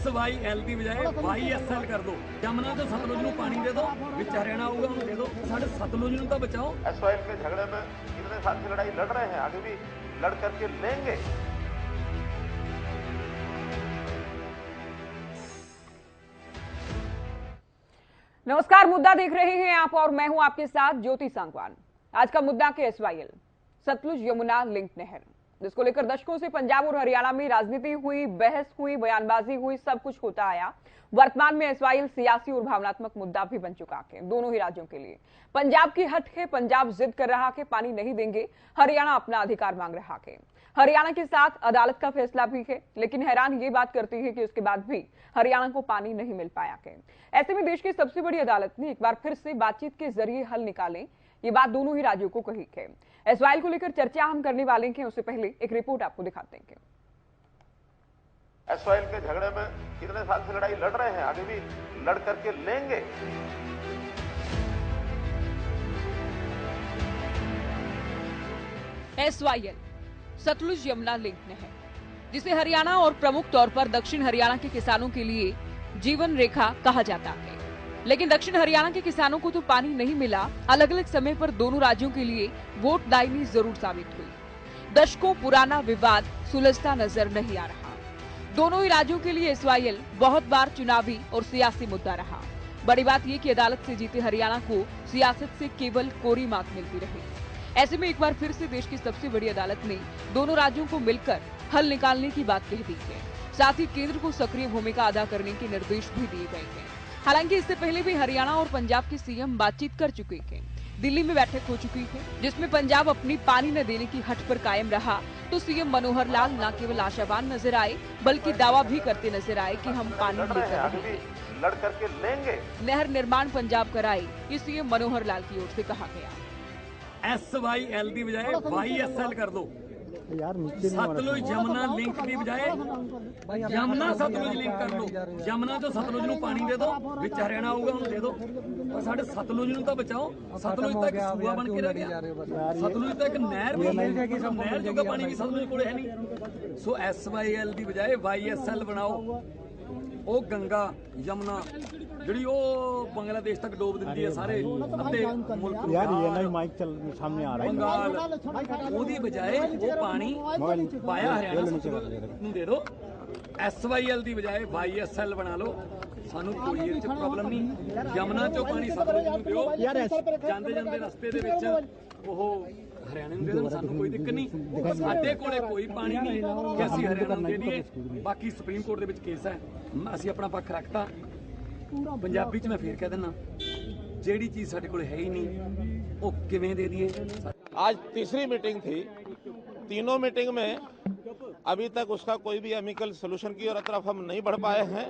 SYL ਦੀ ਬਜਾਏ YSL ਕਰ ਦੋ। ਜਮਨਾ ਤੋਂ ਸਤਲੁਜ ਨੂੰ ਪਾਣੀ ਦੇ ਦੋ, ਵਿੱਚ हरियाणा ਆਊਗਾ ਉਹਨੂੰ ਦੇ ਦੋ। ਸਾਡੇ सतलुज ਨੂੰ ਤਾਂ बचाओ। SYL के झगड़े में इतने साल से लड़ाई लड़ रहे हैं, आगे भी लड़ करके लेंगे। नमस्कार, मुद्दा देख रहे हैं आप और मैं हूं आपके साथ ज्योति सांगवान। आज का मुद्दा के SYL सतलुज यमुना लिंक नहर, जिसको लेकर दशकों से पंजाब और हरियाणा में राजनीति हुई, बहस हुई, बयानबाजी हुई, सब कुछ होता आया। वर्तमान में SYL सियासी और भावनात्मक मुद्दा भी बन चुका है दोनों ही राज्यों के लिए। पंजाब की हट है, पंजाब जिद कर रहा है पानी नहीं देंगे, हरियाणा अपना अधिकार मांग रहा है। हरियाणा के साथ अदालत का फैसला भी है, लेकिन हैरान ये बात करती है कि उसके बाद भी हरियाणा को पानी नहीं मिल पाया है। ऐसे में देश की सबसे बड़ी अदालत ने एक बार फिर से बातचीत के जरिए हल निकाले, ये बात दोनों ही राज्यों को कही है। SYL को लेकर चर्चा हम करने वाले हैं, उससे पहले एक रिपोर्ट आपको दिखाते हैं। SYL के झगड़े में कितने साल से लड़ाई लड़ रहे हैं, आगे भी लड़ करके लेंगे। SYL सतलुज यमुना लिंक नहर, जिसे हरियाणा और प्रमुख तौर पर दक्षिण हरियाणा के किसानों के लिए जीवन रेखा कहा जाता है, लेकिन दक्षिण हरियाणा के किसानों को तो पानी नहीं मिला। अलग अलग समय पर दोनों राज्यों के लिए वोट दायनी जरूर साबित हुई। दशकों पुराना विवाद सुलझता नजर नहीं आ रहा। दोनों ही राज्यों के लिए SYL बहुत बार चुनावी और सियासी मुद्दा रहा। बड़ी बात यह कि अदालत से जीते हरियाणा को सियासत से केवल कोरी मात मिलती रही। ऐसे में एक बार फिर से देश की सबसे बड़ी अदालत ने दोनों राज्यों को मिलकर हल निकालने की बात कह दी है। साथ ही केंद्र को सक्रिय भूमिका अदा करने के निर्देश भी दिए गए हैं। हालांकि इससे पहले भी हरियाणा और पंजाब के CM बातचीत कर चुके हैं। दिल्ली में बैठक हो चुकी है, जिसमें पंजाब अपनी पानी न देने की हट पर कायम रहा, तो CM मनोहर लाल न केवल आशावान नजर आए, बल्कि दावा भी करते नजर आए कि हम पानी लेकर रहेंगे, लड़ करके लेंगे। नहर निर्माण पंजाब कराए, ये CM मनोहर लाल की ओर से कहा गया। SYL ਦੀ ਬਜਾਏ YSL ਕਰ ਦੋ। सतलुज यमुना लिंक ਦੀ ਬਜਾਏ यमुना सतलुज लिंक कर लो। यमुना ਤੋਂ ਸਤਲੁਜ ਨੂੰ ਪਾਣੀ ਦੇ ਦੋ, ਵਿੱਚ हरियाणा ਆਊਗਾ ਉਹਨੂੰ ਦੇ ਦੋ। ਪਰ ਸਾਡੇ ਸਤਲੁਜ ਨੂੰ ਤਾਂ ਬਚਾਓ। ਸਤਲੁਜ ਤਾਂ ਇੱਕ ਸੂਆ ਬਣ ਕੇ ਰਹਿ ਗਿਆ। ਸਤਲੁਜ ਤਾਂ ਇੱਕ ਨਹਿਰ ਵੀ ਹੈ, ਨਹਿਰ ਜੋਗਾ ਪਾਣੀ ਵੀ ਸਤਲੁਜ ਕੋਲੇ ਹੈ ਨਹੀਂ। ਸੋ SYL ਦੀ ਬਜਾਏ YSL ਬਣਾਓ। ਉਹ ਗੰਗਾ यमुना ਜਿਹੜੀ ਉਹ ਬੰਗਲਾदेश ਤੱਕ ਡੋਬ ਦਿੰਦੀ ਹੈ ਸਾਰੇ ਅੱਧੇ ਮੁਲਕ ਨੂੰ। यार ये ना माइक चल सामने आ रहा है। ਬੰਗਾਲ ਉਹਦੀ ਬਜਾਏ ਉਹ ਪਾਣੀ ਪਾਇਆ ਹਰਿਆਣਾ ਨੂੰ ਦੇ ਦਿਓ। SYL ਦੀ ਬਜਾਏ YSL ਬਣਾ ਲਓ। ਸਾਨੂੰ ਕੋਈ ਇਹ 'ਚ ਪ੍ਰੋਬਲਮ ਨਹੀਂ। ਯਮਨਾ ਚੋਂ ਪਾਣੀ ਸਤਲੁਜ ਨੂੰ ਦਿਓ। ਜਾਂਦੇ ਜਾਂਦੇ ਰਸਤੇ ਦੇ ਵਿੱਚ ਉਹ हरियाणा ਨੂੰ ਦੇ ਦੇਣ, ਸਾਨੂੰ ਕੋਈ ਦਿੱਕਤ ਨਹੀਂ। ਸਾਡੇ ਕੋਲੇ ਕੋਈ ਪਾਣੀ ਨਹੀਂ ਕਿ ਅਸੀਂ ਹਰਿਆਣਾ ਨੂੰ ਦੇ ਦਈਏ। ਬਾਕੀ ਸੁਪਰੀਮ ਕੋਰਟ ਦੇ ਵਿੱਚ ਕੇਸ ਹੈ, ਅਸੀਂ ਆਪਣਾ ਪੱਖ ਰੱਖਤਾ। पंजाबी च मैं फिर कह देना, जेड़ी चीज साडे कोल है ही नहीं वो किवें दे दिए। आज तीसरी मीटिंग थी, तीनों मीटिंग में अभी तक उसका कोई भी एमिकल सोल्यूशन की और तरफ हम नहीं बढ़ पाए हैं,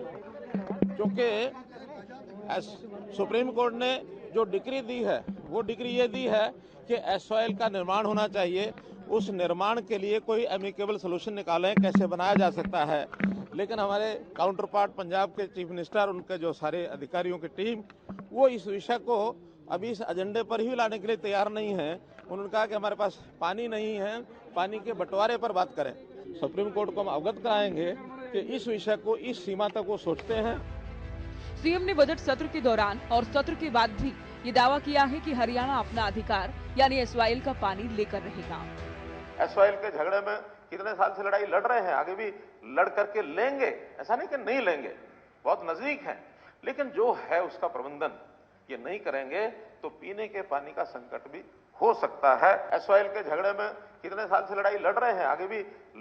क्योंकि सुप्रीम कोर्ट ने जो डिक्री दी है वो डिक्री ये दी है कि SYL का निर्माण होना चाहिए। उस निर्माण के लिए कोई एमिकेबल सोल्यूशन निकालें, कैसे बनाया जा सकता है। लेकिन हमारे काउंटर पार्ट पंजाब के चीफ मिनिस्टर, उनके जो सारे अधिकारियों की टीम, वो इस विषय को अभी इस एजेंडे पर ही लाने के लिए तैयार नहीं है। उन्होंने कहा कि हमारे पास पानी नहीं है, पानी के बंटवारे पर बात करें। सुप्रीम कोर्ट को हम अवगत कराएंगे कि इस विषय को इस सीमा तक वो सोचते हैं। CM ने बजट सत्र के दौरान और सत्र के बाद भी ये दावा किया है कि हरियाणा अपना अधिकार यानी SYL का पानी लेकर रहेगा। SYL के झगड़े में कितने साल से लड़ाई लड़ रहे हैं, आगे भी लड़ करके लेंगे। ऐसा नहीं कि नहीं लेंगे, बहुत नजदीक है, लेकिन जो है उसका प्रबंधन ये नहीं करेंगे तो पीने के पानी का संकट भी हो सकता है। SYL के झगड़े में कितने साल से लड़ाई लड़ रहे हैं, आगे भी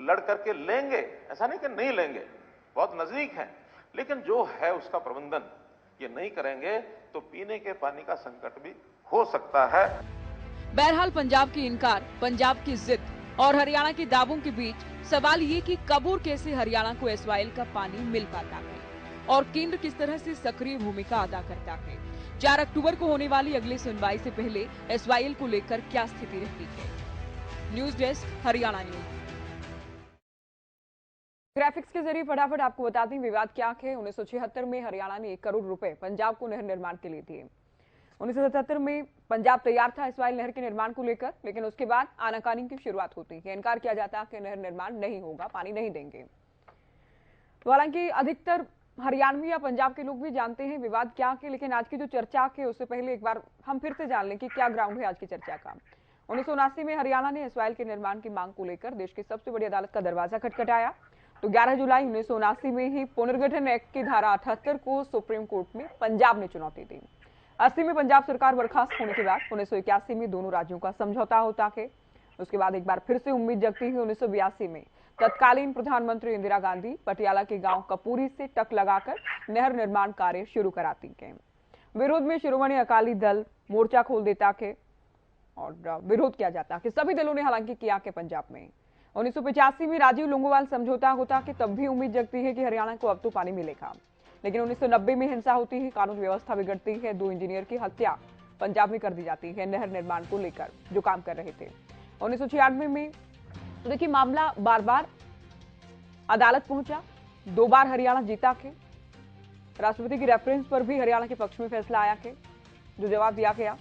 लड़ करके लेंगे। ऐसा नहीं कि नहीं लेंगे, बहुत नजदीक है, लेकिन जो है उसका प्रबंधन ये नहीं करेंगे तो पीने के पानी का संकट भी हो सकता है। बहरहाल पंजाब की इनकार, पंजाब की जिद और हरियाणा के दावों के बीच सवाल ये कि कब और कैसे हरियाणा को SYL का पानी मिल पाता है और केंद्र किस तरह से सक्रिय भूमिका अदा करता है। 4 अक्टूबर को होने वाली अगली सुनवाई से पहले SYL को लेकर क्या स्थिति रहती है। News desk, Haryana news. Graphics के जरिए फटाफट आपको बता दें विवाद क्या है। 1976 में हरियाणा ने 1 करोड़ रुपए पंजाब को नहर निर्माण के लिए दिए। 1977 में पंजाब तैयार था SYL नहर के निर्माण को लेकर, लेकिन उसके बाद आनाकानी की शुरुआत होती है। इनकार किया जाता है कि नहर निर्माण नहीं होगा, पानी नहीं देंगे। तो हालांकि अधिकतर हरियाणवी या पंजाब के लोग भी जानते हैं विवाद क्या के, लेकिन आज की जो चर्चा के उससे पहले एक बार हम फिर से जान लें कि क्या ग्राउंड है आज की चर्चा का। 1979 में हरियाणा ने एसवाइएल के निर्माण की मांग को लेकर देश की सबसे बड़ी अदालत का दरवाजा खटखटाया। तो 11 जुलाई 1979 में ही पुनर्गठन एक्ट की धारा 78 को सुप्रीम कोर्ट में पंजाब ने चुनौती दी। 80 में पंजाब सरकार बर्खास्त होने के बाद 1981 में दोनों राज्यों का समझौता होता है। उसके बाद एक बार फिर से उम्मीद जगती है 1982 में तत्कालीन प्रधानमंत्री इंदिरा गांधी पटियाला के गांव कपूरी से टक लगाकर नहर निर्माण कार्य शुरू कराती है। विरोध में शिरोमणि अकाली दल मोर्चा खोल देता है और विरोध किया जाता है। सभी दलों ने हालांकि किया कि पंजाब में 1985 में राजीव लोंगोवाल समझौता होता कि तब भी उम्मीद जगती है कि हरियाणा को अब तो पानी मिलेगा, लेकिन 1990 में हिंसा होती है, कानून व्यवस्था बिगड़ती है, 2 इंजीनियर की हत्या पंजाब में कर दी जाती है नहर निर्माण को लेकर जो काम कर रहे थे। 1996 में तो देखिए मामला बार बार अदालत पहुंचा, 2 बार हरियाणा जीता के, राष्ट्रपति की रेफरेंस पर भी हरियाणा के पक्ष में फैसला आया के जो जवाब दिया गया।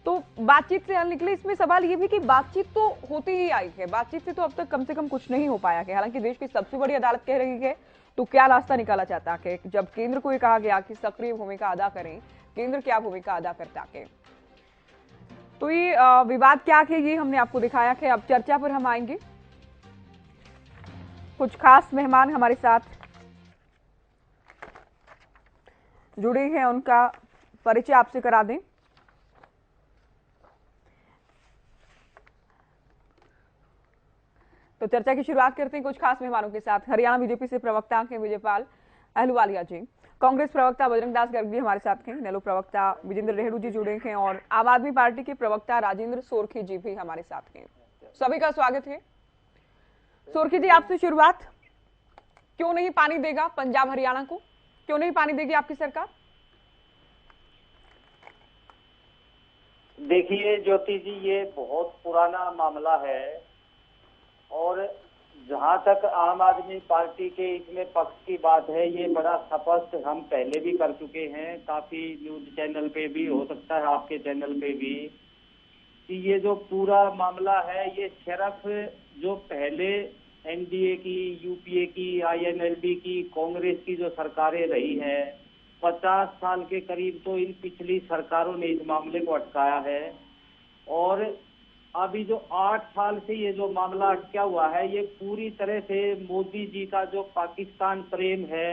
तो बातचीत से हल निकले। इसमें सवाल ये भी कि बातचीत तो होती ही आई है, बातचीत से तो अब तक कम से कम कुछ नहीं हो पाया है। हालांकि देश की सबसे बड़ी अदालत कह रही है तो क्या रास्ता निकाला जाता है जब केंद्र को ये कहा गया कि सक्रिय भूमिका अदा करें, केंद्र क्या भूमिका अदा करता है। तो ये विवाद क्या है ये हमने आपको दिखाया है। अब चर्चा पर हम आएंगे। कुछ खास मेहमान हमारे साथ जुड़े हैं, उनका परिचय आपसे करा दें। तो चर्चा की शुरुआत करते हैं कुछ खास मेहमानों के साथ। हरियाणा बीजेपी से प्रवक्ता हैं विजयपाल अहलुवालिया जी, कांग्रेस प्रवक्ता बजरंग दास गर्ग जी हमारे साथ हैं, नेलो प्रवक्ता विजेंद्र रेहड़ू जी जुड़े हैं और आम आदमी पार्टी के प्रवक्ता राजेंद्र सोरखी जी भी हमारे साथ हैं। सभी का स्वागत है। सोरखी जी, आपसे शुरुआत। क्यों नहीं पानी देगा पंजाब हरियाणा को, क्यों नहीं पानी देगी आपकी सरकार? देखिए ज्योति जी, ये बहुत पुराना मामला है और जहां तक आम आदमी पार्टी के इसमें पक्ष की बात है, ये बड़ा स्पष्ट हम पहले भी कर चुके हैं, काफी न्यूज चैनल पे भी, हो सकता है आपके चैनल पे भी, कि ये जो पूरा मामला है ये सिर्फ जो पहले एनडीए की, यूपीए की, आईएनएलडी की, कांग्रेस की जो सरकारें रही हैं, 50 साल के करीब तो इन पिछली सरकारों ने इस मामले को अटकाया है। और अभी जो 8 साल से ये जो मामला अटका हुआ है, ये पूरी तरह से मोदी जी का जो पाकिस्तान प्रेम है,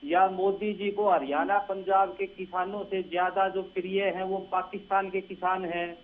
या मोदी जी को हरियाणा पंजाब के किसानों से ज्यादा जो प्रिय है वो पाकिस्तान के किसान हैं,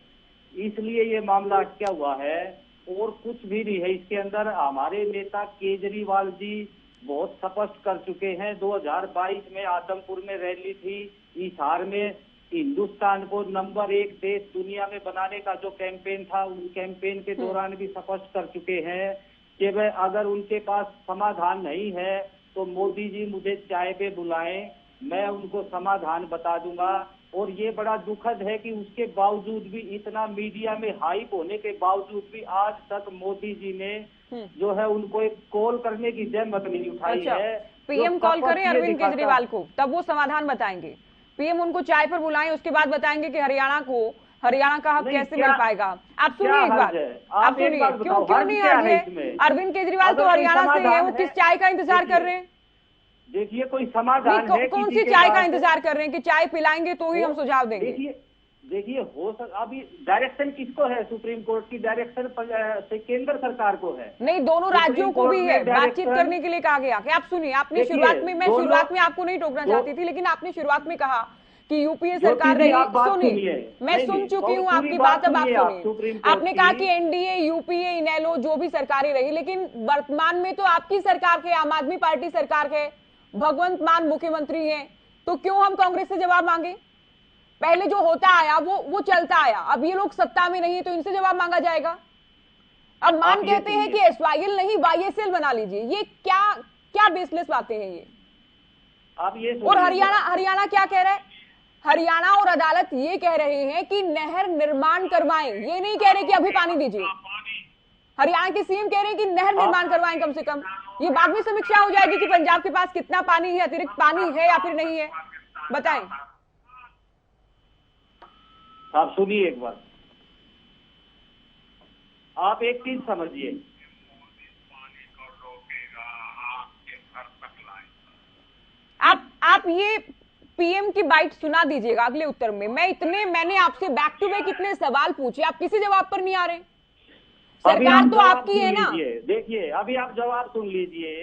इसलिए ये मामला अटका हुआ है और कुछ भी नहीं है इसके अंदर। हमारे नेता केजरीवाल जी बहुत स्पष्ट कर चुके हैं। 2022 में आदमपुर में रैली थी, हिसार में हिंदुस्तान को नंबर 1 देश दुनिया में बनाने का जो कैंपेन था, उस कैंपेन के दौरान भी स्पष्ट कर चुके हैं कि वह अगर उनके पास समाधान नहीं है तो मोदी जी मुझे चाय पे बुलाएं, मैं उनको समाधान बता दूंगा। और ये बड़ा दुखद है कि उसके बावजूद भी, इतना मीडिया में हाइप होने के बावजूद भी, आज तक मोदी जी ने जो है उनको एक कॉल करने की जहमत नहीं उठाई है। पीएम कॉल करें अरविंद केजरीवाल को, तब वो समाधान बताएंगे। पीएम उनको चाय पर बुलाएं, उसके बाद बताएंगे कि हरियाणा का हक कैसे मिल पाएगा। आप सुनिए एक बार, आप सुनिए, क्यों नहीं हर्ज है? अरविंद केजरीवाल तो हरियाणा से है, वो किस चाय का इंतजार कर रहे हैं? देखिए कोई समाधान है, कौन सी चाय का इंतजार कर रहे हैं कि चाय पिलाएंगे तो ही हम सुझाव देंगे? देखिए अभी डायरेक्शन किसको है? सुप्रीम कोर्ट की डायरेक्शन केंद्र सरकार को है, नहीं दोनों राज्यों को भी है। बातचीत करने के लिए कहा गया कि आप सुनिए, आपने शुरुआत में, मैं शुरुआत में आपको नहीं टोकना चाहती थी, लेकिन आपने शुरुआत में कहा कि यूपीए सरकार रही। सुनिए, मैं सुन चुकी हूँ आपकी बात, अब आप सुनिए। आपने कहा कि एनडीए, यूपीए, इनेलो जो भी सरकारें रही, लेकिन वर्तमान में तो आपकी सरकार के, आम आदमी पार्टी सरकार के भगवंत मान मुख्यमंत्री हैं, तो क्यों हम कांग्रेस से जवाब मांगे? पहले जो होता आया वो चलता आया, अब ये लोग सत्ता में नहीं है तो इनसे जवाब मांगा जाएगा। अब मान कहते हैं कि एसवाईएल नहीं वाईएसएल बना लीजिए, ये क्या बेसलेस बातें हैं ये? अब ये और हरियाणा क्या कह रहा है? हरियाणा और अदालत ये कह रहे हैं कि नहर निर्माण करवाएं, ये नहीं कह रहे कि अभी पानी दीजिए। हरियाणा के सीएम कह रहे हैं कि नहर निर्माण करवाएं कम से कम। ये बाद में समीक्षा हो जाएगी कि पंजाब के पास कितना पानी है, अतिरिक्त पानी है या फिर नहीं है, बताएं। आप सुनिए एक बार, आप एक चीज समझिए, आप आप ये पीएम की बाइट सुना दीजिएगा अगले उत्तर में। मैंने आपसे बैक टू बैक इतने सवाल पूछे, आप किसी जवाब पर नहीं आ रहे। सरकार तो आपकी है ना। देखिए अभी आप जवाब सुन लीजिए।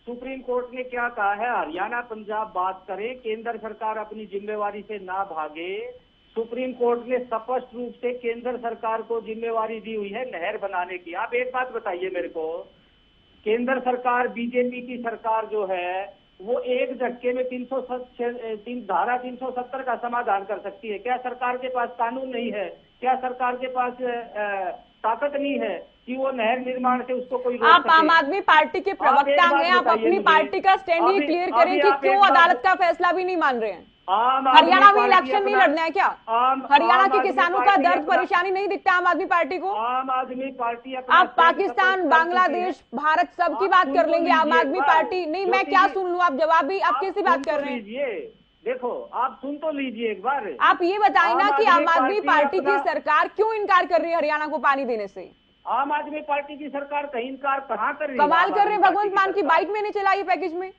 सुप्रीम कोर्ट ने क्या कहा है, हरियाणा पंजाब बात करे, केंद्र सरकार अपनी जिम्मेवारी से ना भागे। सुप्रीम कोर्ट ने स्पष्ट रूप से केंद्र सरकार को जिम्मेवारी दी हुई है नहर बनाने की। आप एक बात बताइए मेरे को, केंद्र सरकार बीजेपी की सरकार जो है वो एक झटके में धारा 370 का समाधान कर सकती है क्या? सरकार के पास कानून नहीं है क्या? सरकार के पास ताकत नहीं है कि वो नहर निर्माण से उसको कोई रोक आप सके? आम आदमी पार्टी के प्रवक्ता हैं, आप अपनी पार्टी का स्टैंड ये क्लियर करें कि क्यों अदालत का फैसला भी नहीं मान रहे हैं। हरियाणा में इलेक्शन नहीं लड़ना है क्या? हरियाणा के किसानों का दर्द परेशानी नहीं दिखता आम आदमी पार्टी को? आम आदमी पार्टी आप पाकिस्तान, बांग्लादेश, भारत सब की बात कर लेंगे, आम आदमी पार्टी नहीं। मैं क्या सुन लूं? आप जवाब भी, आप किसकी बात कर रहे हैं? देखो आप सुन तो लीजिए एक बार। आप ये बताएं ना कि आम आदमी पार्टी की सरकार क्यों इनकार कर रही है हरियाणा को पानी देने से? आम आदमी पार्टी की सरकार कहीं इनकार कहाँ कर रही है? कमाल कर रहे हैं, भगवंत मान की बाइट में नहीं चलाई पैकेज में।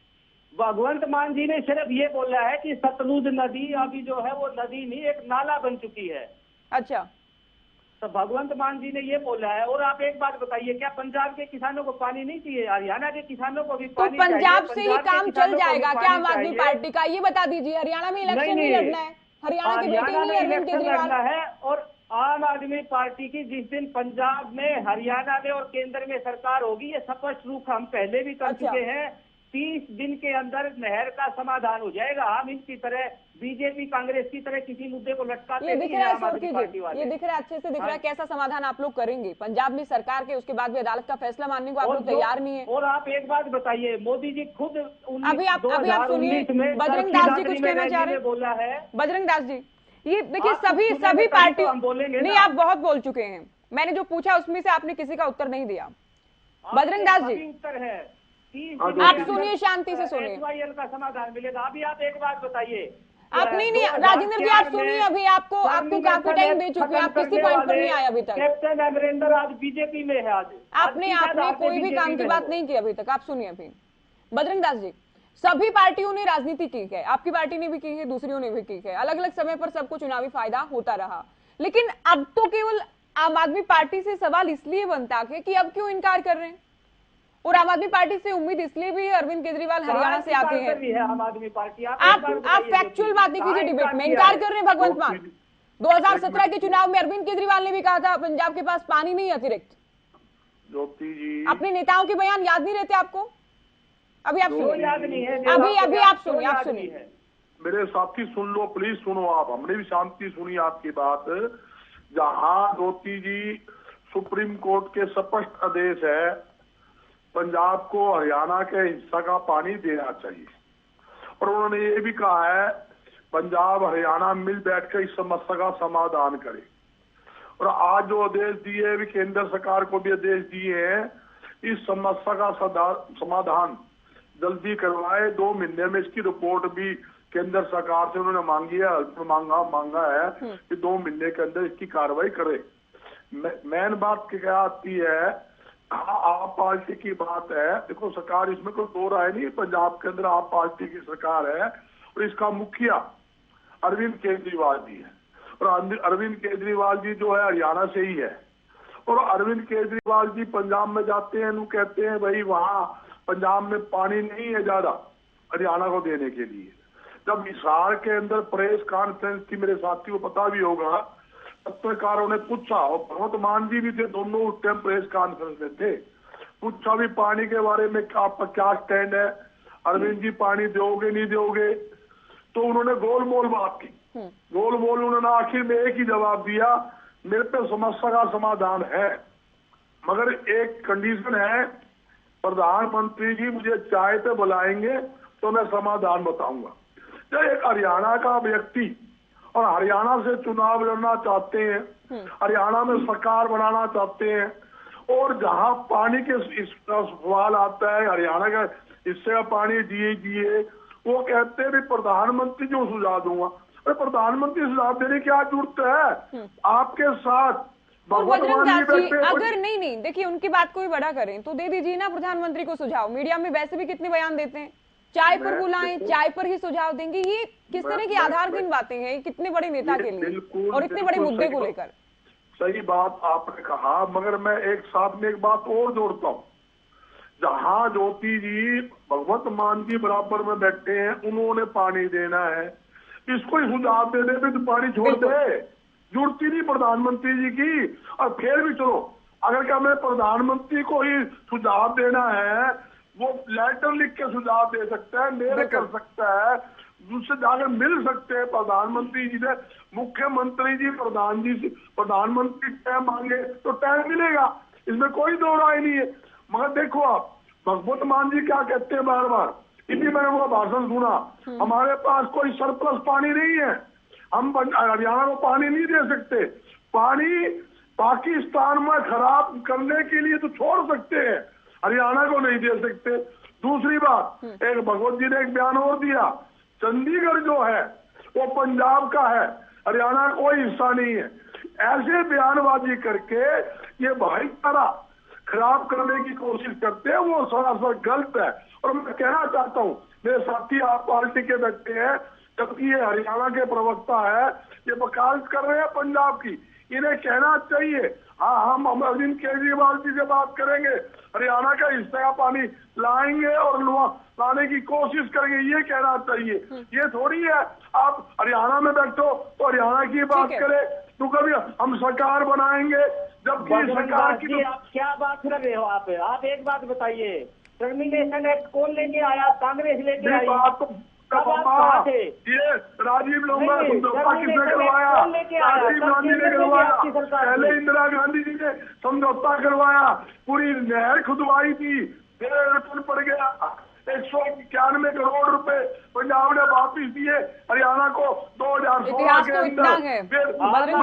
भगवंत मान जी ने सिर्फ ये बोला है कि सतलुज नदी अभी जो है वो नदी नहीं एक नाला बन चुकी है। अच्छा, तो भगवंत मान जी ने ये बोला है। और आप एक बात बताइए, क्या पंजाब के किसानों को पानी नहीं चाहिए? हरियाणा के किसानों को भी पानी चाहिए। तो पंजाब से ही काम चल जाएगा क्या आम आदमी पार्टी का? ये बता दीजिए। हरियाणा में इलेक्शन नहीं लड़ना है, हरियाणा के बेटे नहीं अरविंद केजरीवाल है। और आम आदमी पार्टी की जिस दिन पंजाब में, हरियाणा में और केंद्र में सरकार होगी, ये स्पष्ट रूप हम पहले भी कर चुके हैं। 30 दिन के अंदर नहर का समाधान हो जाएगा। हम इनकी तरह बीजेपी कांग्रेस की तरह किसी मुद्दे को लटकाते नहीं हैं आम आदमी पार्टी वाले। ये दिख रहा है, अच्छे से दिख रहा है कैसा समाधान आप लोग करेंगे। पंजाब में सरकार के, उसके बाद भी अदालत का फैसला मानने को आप लोग तैयार नहीं है। और आप एक बात बताइए, मोदी जी खुद अभी आप सुनिए, बजरंग दास जी कुछ कहना चाह रहे हैं, बोला है बजरंग दास जी। ये देखिए सभी पार्टियों, नहीं आप बहुत बोल चुके हैं। मैंने जो पूछा उसमें से आपने किसी का उत्तर नहीं दिया। बजरंग दास जी उत्तर है, आप सुनिए, शांति से सुनिए, का समाधान मिलेगा। अभी आप एक बात बताइए, आप नहीं राजेंद्र जी आप सुनिए। अभी आपको काफी टाइम दे चुके हैं, आप किसी पॉइंट पर नहीं आए अभी तक। कैप्टन अमरिंदर आज बीजेपी में है। आज आपने कोई भी काम की बात नहीं की अभी तक। आप सुनिए अभी बजरंग दास जी, सभी पार्टियों ने राजनीति की है, आपकी पार्टी ने भी की है, दूसरियों ने भी की है। अलग अलग समय पर सबको चुनावी फायदा होता रहा, लेकिन अब तो केवल आम आदमी पार्टी से सवाल इसलिए बनता है कि अब क्यों इनकार कर रहे हैं। और आम आदमी पार्टी से उम्मीद इसलिए भी है, अरविंद केजरीवाल हरियाणा से आते हैं। आम आदमी पार्टी आप फैक्चुअल बातें कीजिए, डिबेट में इनकार कर रहे हैं भगवंत मान। 2017 के चुनाव में अरविंद केजरीवाल ने भी कहा था पंजाब के पास पानी नहीं अतिरिक्त। ज्योति जी, अपने नेताओं के बयान याद नहीं रहते आपको? अभी आप सुनिए, याद नहीं है। अभी आप सुनिए। मेरे साथी सुन लो, प्लीज सुनो आप। हमने भी शांति सुनी आपकी बात। जहां ज्योति जी सुप्रीम कोर्ट के स्पष्ट आदेश है, पंजाब को हरियाणा के हिस्सा का पानी देना चाहिए। और उन्होंने ये भी कहा है पंजाब हरियाणा मिल बैठकर इस समस्या का समाधान करे। और आज जो आदेश दिए भी केंद्र सरकार को भी आदेश दिए हैं, इस समस्या का समाधान जल्दी करवाए। 2 महीने में इसकी रिपोर्ट भी केंद्र सरकार से उन्होंने मांगी है, मांगा है कि 2 महीने के अंदर इसकी कार्रवाई करे। मेन बात क्या आती है, आप पार्टी की बात है। देखो सरकार, इसमें कोई 2 राय नहीं, पंजाब के अंदर आप पार्टी की सरकार है और इसका मुखिया अरविंद केजरीवाल जी है। और अरविंद केजरीवाल जी जो है हरियाणा से ही है। और अरविंद केजरीवाल जी पंजाब में जाते हैं, वो कहते हैं भाई वहाँ पंजाब में पानी नहीं है ज्यादा हरियाणा को देने के लिए। जब हिसार के अंदर प्रेस कॉन्फ्रेंस की, मेरे साथी को पता भी होगा, पत्रकारों ने पूछा, और भगवंत मान जी भी थे, दोनों उस टाइम प्रेस कॉन्फ्रेंस में थे, पूछा भी पानी के बारे में आपका क्या स्टैंड है, अरविंद जी पानी दोगे नहीं दोगे? तो उन्होंने गोलमोल बात की। गोलमोल उन्होंने आखिर में एक ही जवाब दिया, मेरे पे समस्या का समाधान है, मगर एक कंडीशन है, प्रधानमंत्री जी मुझे चाय पे बुलाएंगे तो मैं समाधान बताऊंगा। जब एक हरियाणा का व्यक्ति और हरियाणा से चुनाव लड़ना चाहते हैं, हरियाणा में सरकार बनाना चाहते हैं, और जहां पानी के सवाल आता है हरियाणा का हिस्से का पानी दिए, वो कहते हैं भी प्रधानमंत्री जो सुझाव दूंगा। अरे प्रधानमंत्री सुझाव देने की क्या जरूरत है? आपके साथ अगर नहीं देखिए उनकी बात को भी बड़ा करें तो दे दीजिए ना प्रधानमंत्री को सुझाव। मीडिया में वैसे भी कितने बयान देते हैं, चाय पर बुलाएं, चाय पर ही सुझाव देंगे, ये किस तरह की आधारहीन बातें हैं कितने बड़े नेता के लिए और इतने बड़े मुद्दे को लेकर? सही बात आपने कहा, मगर मैं एक साथ में एक बात और जोड़ता हूँ। जहां ज्योति जी भगवत मान जी बराबर में बैठे हैं, उन्होंने पानी देना है, इसको ही सुझाव दे दे तो पानी छोड़ दे, जरूरत ही नहीं प्रधानमंत्री जी की। और फिर भी चलो, अगर क्या मैं प्रधानमंत्री को ही सुझाव देना है, वो लेटर लिख के सुझाव दे सकता है, मेल कर सकता है, उससे जाकर मिल सकते हैं प्रधानमंत्री जी से, मुख्यमंत्री जी प्रधानमंत्री टाइम मांगे तो टाइम मिलेगा, इसमें कोई दो राय नहीं है। मगर देखो आप, भगवत मान जी क्या कहते हैं बार बार, इतनी मैंने वो भाषण सुना, हमारे पास कोई सरप्लस पानी नहीं है, हम हरियाणा को पानी नहीं दे सकते, पानी पाकिस्तान में खराब करने के लिए तो छोड़ सकते हैं, हरियाणा को नहीं दे सकते। दूसरी बात, एक भगवत जी ने एक बयान और दिया, चंडीगढ़ जो है वो पंजाब का है, हरियाणा का कोई हिस्सा नहीं है। ऐसे बयानबाजी करके ये भाईचारा खराब करने की कोशिश करते हैं, वो सरासर गलत है। और मैं कहना चाहता हूँ, मेरे साथी आप पार्टी के बैठे हैं, जबकि ये हरियाणा के प्रवक्ता है, ये वकालत कर रहे हैं पंजाब की, इन्हें कहना चाहिए हाँ हम अरविंद केजरीवाल जी से बात करेंगे, हरियाणा का हिस्सा का पानी लाएंगे और लाने की कोशिश करेंगे, ये कहना चाहिए। ये थोड़ी है आप हरियाणा में बैठो तो हरियाणा की बात करें, तो कभी हम सरकार बनाएंगे, जबकि सरकार की आप क्या बात कर रहे हो? आप एक बात बताइए, टर्मिनेशन एक्ट कौन लेके आया? कांग्रेस लेके आई। ये राजीव लोंबा समझौता किसने करवाया? राजीव गांधी ने करवाया, पहले इंदिरा गांधी जी ने समझौता करवाया, पूरी नहर खुदवाई थी, फिर रिटर्न पड़ गया, 191 करोड़ रुपए पंजाब ने वापिस दिए हरियाणा को 2016 के अंदर। बजरंग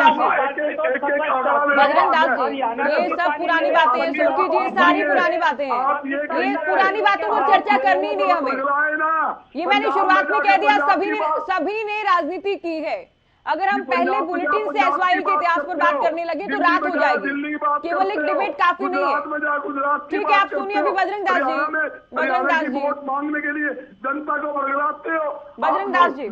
दास जी, ये सब पुरानी बातें हैं, सोची जी, सारी पुरानी बातें हैं, ये पुरानी बातों पर चर्चा करनी नहीं हमें। ये मैंने शुरुआत में कह दिया, सभी ने राजनीति की है। अगर हम पहले बुलेटिन से एसवाई के इतिहास पर बात करने लगे तो रात हो जाएगी, केवल एक डिबेट काफी नहीं है। ठीक है, आप सुनिए अभी बजरंग दास जी, वोट मांगने के लिए जनता को बरगलाते हो बजरंग दास जी।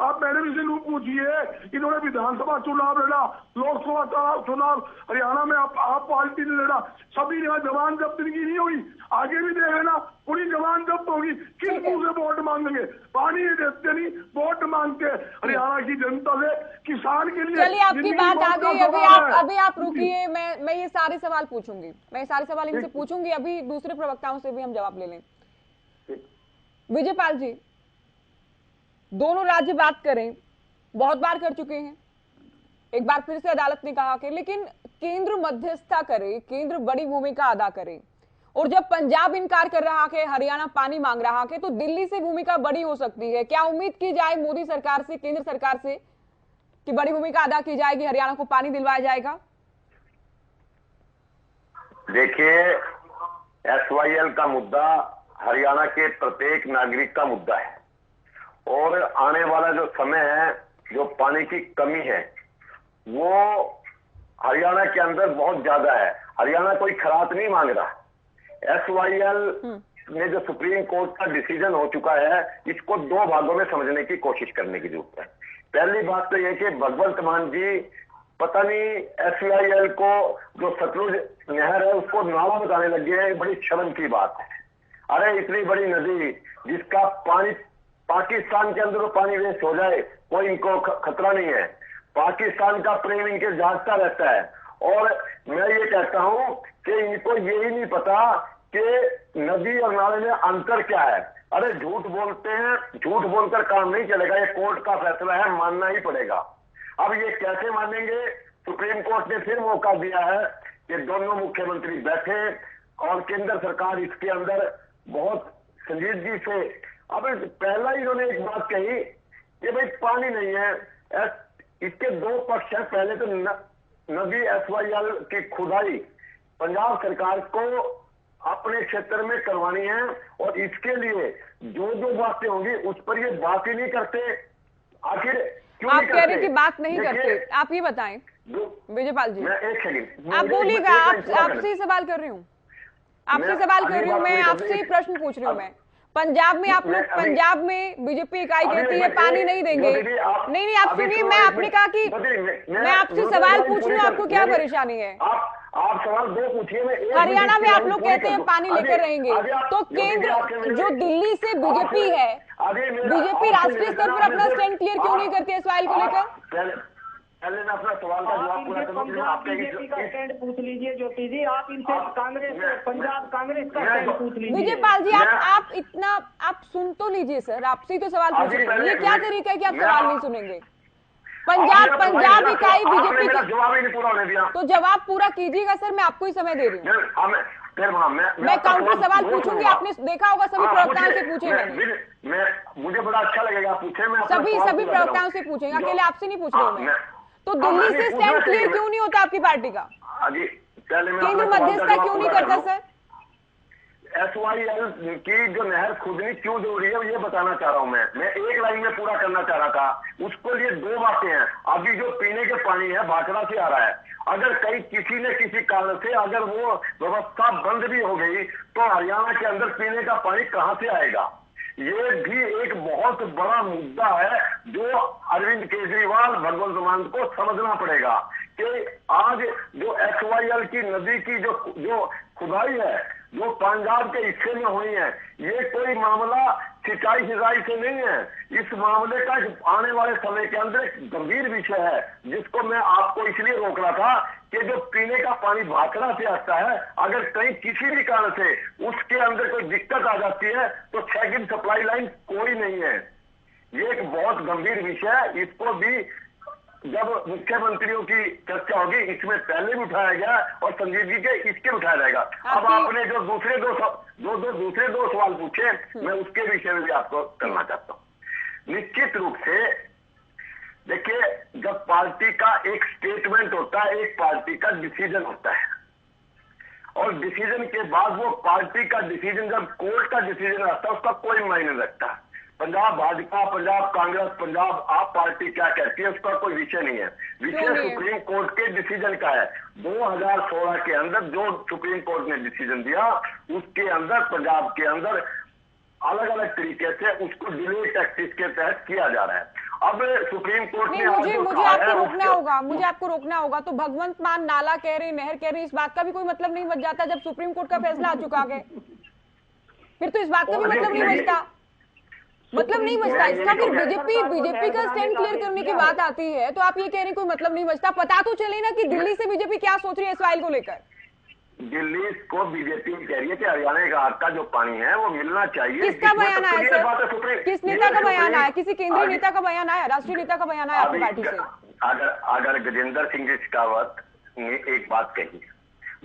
आप मैडम से नहीं पूछिए, इन्होंने विधानसभा चुनाव लड़ा, लोकसभा चुनाव हरियाणा में आप पार्टी ने लड़ा, सभी ने जवान जब्त इनकी नहीं हुई, आगे भी दे ना, पूरी जवान जब्त होगी, किस मुंह से वोट मांगेंगे? पानी देते नहीं, वोट मांगते हरियाणा की जनता से, किसान के लिए। चलिए, आपकी बात आ गई, अभी आप रुकिए, मैं ये सारे सवाल पूछूंगी, मैं सारे सवाल इनसे पूछूंगी, अभी दूसरे प्रवक्ताओं से भी हम जवाब ले लें। विजयपाल जी, दोनों राज्य बात करें, बहुत बार कर चुके हैं, एक बार फिर से अदालत ने कहा कि लेकिन केंद्र मध्यस्थता करे, केंद्र बड़ी भूमिका अदा करे, और जब पंजाब इनकार कर रहा है, हरियाणा पानी मांग रहा है, तो दिल्ली से भूमिका बड़ी हो सकती है। क्या उम्मीद की जाए मोदी सरकार से, केंद्र सरकार से, कि बड़ी भूमिका अदा की जाएगी, हरियाणा को पानी दिलवाया जाएगा? देखिए, एसवाईएल का मुद्दा हरियाणा के प्रत्येक नागरिक का मुद्दा है, और आने वाला जो समय है, जो पानी की कमी है, वो हरियाणा के अंदर बहुत ज्यादा है। हरियाणा कोई खरात नहीं मांग रहा। एसवाईएल में जो सुप्रीम कोर्ट का डिसीजन हो चुका है, इसको दो भागों में समझने की कोशिश करने की जरूरत है। पहली बात तो यह कि भगवंत मान जी पता नहीं एसवाईएल को जो सतलुज नहर है उसको नाला बताने लग गए हैं, बड़ी शर्म की बात है। अरे इतनी बड़ी नदी जिसका पानी पाकिस्तान के अंदर वो पानी वेस्ट हो जाए, कोई इनको खतरा नहीं है। पाकिस्तान का प्रेम इनके जागता रहता है, और मैं ये कहता हूं कि इनको यही नहीं पता कि नदी और नाले में अंतर क्या है। अरे झूठ बोलते हैं, झूठ बोलकर काम नहीं चलेगा, ये कोर्ट का फैसला है, मानना ही पड़ेगा। अब ये कैसे मानेंगे? सुप्रीम कोर्ट ने फिर मौका दिया है कि दोनों मुख्यमंत्री बैठे और केंद्र सरकार इसके अंदर बहुत संजीदगी से। अब पहला इन्होंने एक बात कही कि भाई पानी नहीं है, इसके दो पक्ष है। पहले तो नदी एसवाईएल की खुदाई पंजाब सरकार को अपने क्षेत्र में करवानी है, और इसके लिए जो जो बातें होंगी उस पर ये बात ही नहीं करते। आखिर क्यों आप नहीं कह रहे हैं कि बात नहीं करते? आप ये बताएं विजयपाल जी, मैं एक सेकंड आप बोलिएगा, आपसे सवाल कर रही हूँ, आपसे सवाल कर रही हूँ, मैं आपसे प्रश्न पूछ रही हूँ। मैं पंजाब में आप लोग, पंजाब में बीजेपी इकाई कहती है पानी नहीं देंगे। नहीं, आप सुनिए, मैं आपने कहा कि मैं आपसे सवाल पूछ रही हूँ, आपको क्या परेशानी है? आप सवाल दो पूछिए। हरियाणा में आप लोग कहते हैं पानी लेकर रहेंगे, तो केंद्र जो दिल्ली से बीजेपी है, बीजेपी राष्ट्रीय स्तर पर अपना स्टैंड क्लियर क्यों नहीं करती है इस फाइल को लेकर? पहले मैं अपना सवाल का जवाब पूरा करूं, फिर आप बीजेपी का स्टैंड पूछ लीजिए ज्योति जी, आप इनसे कांग्रेस, पंजाब कांग्रेस का स्टैंड पूछ लीजिए। विजय पाल जी, आप इतना आप सुन तो लीजिए सर, आपसे ही तो सवाल पूछ रहे हैं। ये क्या तरीका है कि आप सवाल नहीं सुनेंगे? पंजाब इकाई बीजेपी की जवाब ही नहीं पूरा होने दिया, तो जवाब पूरा कीजिएगा सर, मैं आपको ही समय दे रही हूँ। मैं काउंटर सवाल पूछूंगी, आपने देखा होगा सभी प्रवक्ताओं से पूछे मैंने। मुझे बड़ा अच्छा लगेगा, पूछे। मैं सभी प्रवक्ताओं से पूछेंगे, अकेले आपसे नहीं पूछ रही हूँ मैं। तो दिल्ली से स्टैंड क्लियर क्यों नहीं होता आपकी पार्टी का? केंद्र मध्यस्थता क्यों नहीं करता सर? SYL की जो नहर खुदनी क्यों जरूरी है ये बताना चाह रहा हूँ मैं एक लाइन में पूरा करना चाह रहा था। उसको लिए दो बातें हैं। अभी जो पीने के पानी है भाखड़ा से आ रहा है, अगर कहीं किसी न किसी कारण से अगर वो व्यवस्था बंद भी हो गई तो हरियाणा के अंदर पीने का पानी कहाँ से आएगा? ये भी एक बहुत बड़ा मुद्दा है जो अरविंद केजरीवाल, भगवंत मान को समझना पड़ेगा कि आज जो SYL की नदी की जो खुदाई है, जो पंजाब के हिस्से में हुई है, ये कोई मामला सिंचाई से नहीं है। इस मामले का आने वाले समय के अंदर एक गंभीर विषय है जिसको मैं आपको इसलिए रोक रहा था कि जो पीने का पानी भाखड़ा से आता है, अगर कहीं किसी भी कारण से उसके अंदर कोई दिक्कत आ जाती है तो सेकंड सप्लाई लाइन कोई नहीं है। ये एक बहुत गंभीर विषय है। इसको भी जब मुख्यमंत्रियों की चर्चा होगी इसमें पहले भी उठाया गया और संजीव जी के इसके उठाया जाएगा। अब आपने जो दूसरे दो सवाल पूछे, मैं उसके विषय में भी आपको करना चाहता हूँ। निश्चित रूप से देखिए, जब पार्टी का एक स्टेटमेंट होता है, एक पार्टी का डिसीजन होता है, और डिसीजन के बाद वो पार्टी का डिसीजन जब कोर्ट का डिसीजन आता है उसका कोई मायने नहीं रखता। पंजाब भाजपा, पंजाब कांग्रेस, पंजाब आप पार्टी क्या कहती है उसका कोई विषय नहीं है। विषय सुप्रीम कोर्ट के डिसीजन का है। 2016 के अंदर जो सुप्रीम कोर्ट ने डिसीजन दिया उसके अंदर पंजाब के अंदर अलग अलग तरीके से उसको डिले टैक्टिस के तहत किया जा रहा है। अब सुप्रीम कोर्ट ने मुझे आपको रोकना होगा। तो भगवंत मान नाला कह रहे, नहर कह रहे, इस बात का भी कोई मतलब नहीं बच जाता जब सुप्रीम कोर्ट का फैसला आ चुका है? फिर तो इस बात का भी मतलब नहीं बचता। इसका फिर बीजेपी का स्टैंड क्लियर करने की बात आती है तो आप ये कह रहे हैं कोई मतलब नहीं बचता। पता तो चले ना कि दिल्ली से बीजेपी क्या सोच रही है इस फाइल को लेकर। दिल्ली को बीजेपी कह रही है कि हरियाणा का जो पानी है वो मिलना चाहिए। किसका बयान आया सर? किस नेता का बयान आया? किसी केंद्रीय नेता का बयान आया? राष्ट्रीय नेता का बयान आया आपकी पार्टी से? अगर गजेंद्र सिंह शेखावत ने एक बात कही,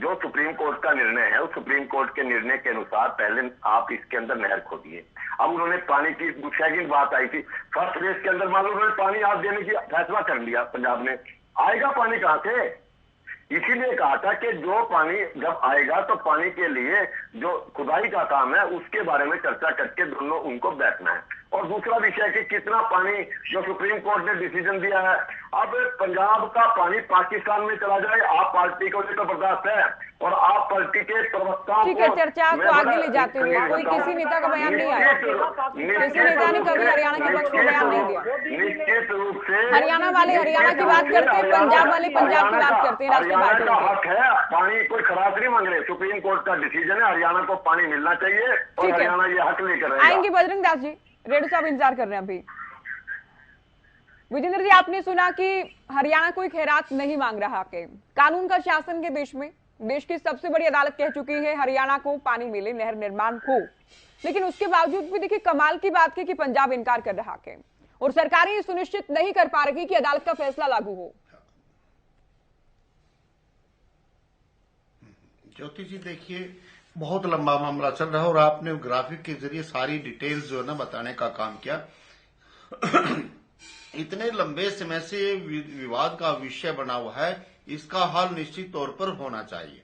जो सुप्रीम कोर्ट का निर्णय है उस सुप्रीम कोर्ट के निर्णय के अनुसार पहले आप इसके अंदर नहर खोदिए। अब उन्होंने पानी की सेकंड बात आई थी, फर्स्ट फेज के अंदर मान लो उन्होंने पानी आप देने की फैसला कर लिया, पंजाब ने आएगा पानी कहां से? इसीलिए कहा था कि जो पानी जब आएगा तो पानी के लिए जो खुदाई का काम है उसके बारे में चर्चा करके दोनों उनको बैठना है। और दूसरा विषय कि कितना पानी जो सुप्रीम कोर्ट ने डिसीजन दिया है, अब पंजाब का पानी पाकिस्तान में चला जाए आप पार्टी को तो बर्दाश्त है और आप पार्टी के प्रवक्ताओं ठीक है, चर्चा को आगे ले जाते हुए कोई किसी नेता का बयान नहीं आया, किसी नेता ने कभी हरियाणा के पक्ष में बयान नहीं दिया। निश्चित रूप से हरियाणा वाले हरियाणा की बात करते हैं, पंजाब वाले पंजाब की बात करते हैं। राष्ट्रीय पार्टी का हक है, पानी कोई खराब नहीं मांग रहे, सुप्रीम कोर्ट का डिसीजन है, हरियाणा को पानी मिलना चाहिए और हरियाणा ये हक लेकर आएंगे। बजरंग दास जी, रेडू साहब इंतजार कर रहे हैं अभी। विजेंद्र जी, आपने सुना कि हरियाणा कोई खैरात नहीं मांग रहा के कानून का शासन के देश में देश की सबसे बड़ी अदालत कह चुकी है हरियाणा को पानी मिले, नहर निर्माण हो, लेकिन उसके बावजूद भी देखिए कमाल की बात है कि पंजाब इनकार कर रहा है और सरकारें ये सुनिश्चित नहीं कर पा रही कि अदालत का फैसला लागू हो। ज्योति जी, देखिए बहुत लंबा मामला चल रहा है और आपने ग्राफिक के जरिए सारी डिटेल्स जो है ना बताने का काम किया। इतने लंबे समय से विवाद का विषय बना हुआ है, इसका हल निश्चित तौर पर होना चाहिए।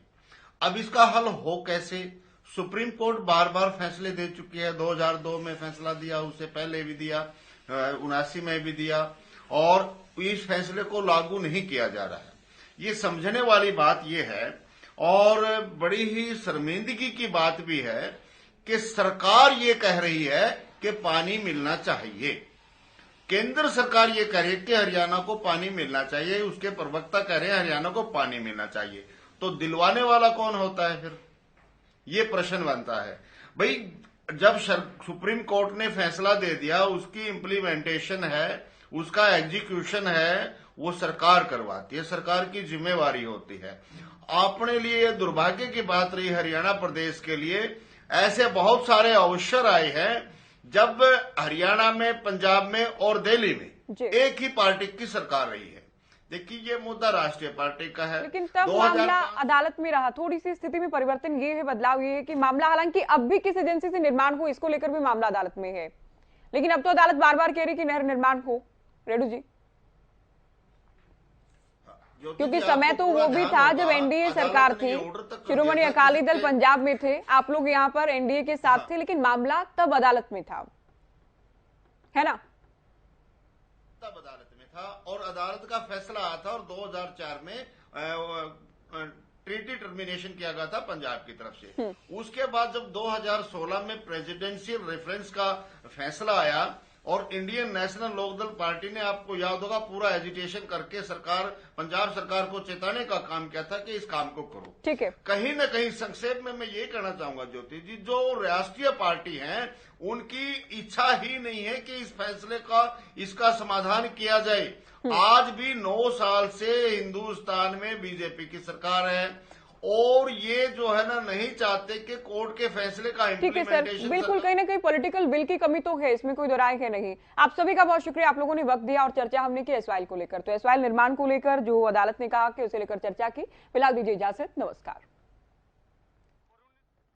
अब इसका हल हो कैसे? सुप्रीम कोर्ट बार बार फैसले दे चुकी है, 2002 में फैसला दिया, उससे पहले भी दिया, 79 में भी दिया, और इस फैसले को लागू नहीं किया जा रहा है। ये समझने वाली बात यह है और बड़ी ही शर्मिंदगी की बात भी है कि सरकार ये कह रही है कि पानी मिलना चाहिए, केंद्र सरकार ये कह रही है कि हरियाणा को पानी मिलना चाहिए, उसके प्रवक्ता कह रहे हैं हरियाणा को पानी मिलना चाहिए, तो दिलवाने वाला कौन होता है फिर? ये प्रश्न बनता है। भाई जब सुप्रीम कोर्ट ने फैसला दे दिया, उसकी इम्प्लीमेंटेशन है, उसका एग्जीक्यूशन है, वो सरकार करवाती है, सरकार की जिम्मेवारी होती है। अपने लिए दुर्भाग्य की बात रही हरियाणा प्रदेश के लिए, ऐसे बहुत सारे अवसर आए हैं जब हरियाणा में, पंजाब में और दिल्ली में एक ही पार्टी की सरकार रही है। देखिए ये मुद्दा राष्ट्रीय पार्टी का है, लेकिन तब मामला अदालत में रहा। थोड़ी सी स्थिति में परिवर्तन ये है, बदलाव ये है कि मामला हालांकि अब भी किस एजेंसी से निर्माण हो इसको लेकर भी मामला अदालत में है, लेकिन अब तो अदालत बार बार कह रही कि नहर निर्माण हो। रेडू जी, क्योंकि समय तो वो भी था जब एनडीए सरकार थी, शिरोमणि अकाली दल पंजाब में थे, आप लोग यहाँ पर एनडीए के साथ थे, लेकिन मामला तब अदालत में था, है ना? तब अदालत में था और अदालत का फैसला आया था और 2004 में ट्रीटी टर्मिनेशन किया गया था पंजाब की तरफ से। उसके बाद जब 2016 में प्रेसिडेंशियल रेफरेंस का फैसला आया और इंडियन नेशनल लोकदल पार्टी ने, आपको याद होगा, पूरा एजिटेशन करके सरकार, पंजाब सरकार को चेताने का काम किया था कि इस काम को करो। ठीक है, कहीं न कहीं संक्षेप में मैं ये कहना चाहूंगा ज्योति जी, जो राष्ट्रीय पार्टी हैं उनकी इच्छा ही नहीं है कि इस फैसले का, इसका समाधान किया जाए। आज भी 9 साल से हिंदुस्तान में बीजेपी की सरकार है और ये जो है ना नहीं चाहते कि कोर्ट के फैसले का इम्प्लीमेंटेशन। ठीक है सर, बिल्कुल कहीं ना कहीं पॉलिटिकल विल की कमी तो है, इसमें कोई दो राय है नहीं। आप सभी का बहुत शुक्रिया, आप लोगों ने वक्त दिया और चर्चा हमने की एसवाइल को लेकर। तो एसवाइल निर्माण को लेकर जो अदालत ने कहा कि उसे लेकर चर्चा की। फिलहाल दीजिए इजाजत, नमस्कार।